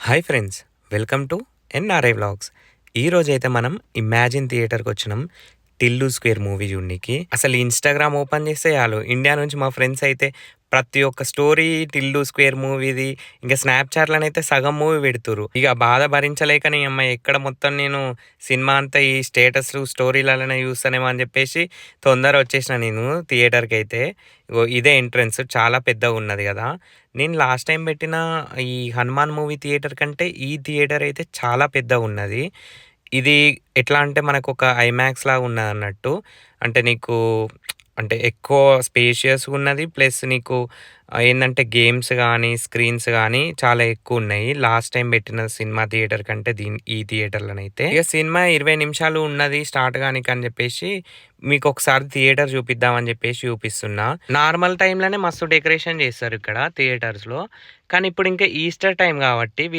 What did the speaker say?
Hi friends, welcome to NRI vlogs. ఈరోజైతే మనం imagine థియేటర్కి వచ్చినాం టిల్లు స్క్వేర్ మూవీ చూడనీకి. అసలు ఇన్స్టాగ్రామ్ ఓపెన్ చేస్తే చాలు ఇండియా నుంచి మా ఫ్రెండ్స్ అయితే ప్రతి ఒక్క స్టోరీ టిల్లు స్క్వేర్ మూవీది, ఇంకా స్నాప్చాట్లనైతే సగం మూవీ పెడుతురు. ఇక బాధ భరించలేకని అమ్మ ఎక్కడ మొత్తం నేను సినిమా అంతా ఈ స్టేటస్ స్టోరీలలోనే చూస్తానేమో అని చెప్పేసి తొందర వచ్చేసిన నేను థియేటర్కి అయితే. ఇగో ఇదే ఎంట్రన్స్ చాలా పెద్దగా ఉన్నది కదా. నేను లాస్ట్ టైం పెట్టిన ఈ హనుమాన్ మూవీ థియేటర్ కంటే ఈ థియేటర్ అయితే చాలా పెద్దగున్నది. ఇది ఎట్లా అంటే మనకొక ఐమాక్స్ లాగా ఉన్నదన్నట్టు. అంటే నీకు అంటే ఎక్కువ స్పేషియస్‌గున్నది. ప్లస్ నీకు ఏందంటే గేమ్స్ గానీ, స్క్రీన్స్ గానీ చాలా ఎక్కువున్నాయి. లాస్ట్ టైం పెట్టిన సినిమా థియేటర్ కంటే ఈ థియేటర్‌లోనైతే. ఇగ సినిమా 20 నిమిషాలు ఉన్నది స్టార్ట్ గానీకని జెప్పేసి మీకొకసారి థియేటర్ చూపిద్దామని జెప్పేసి చూపిస్తున్నా. నార్మల్ టైమ్‌లోనే మస్తు డెకరేషన్ చేస్తారు ఇక్కడ థియేటర్స్‌లో. కానీ ఇప్పుడు ఇంకా ఈస్టర్ టైమ్ గాబట్టి వీళ్ళు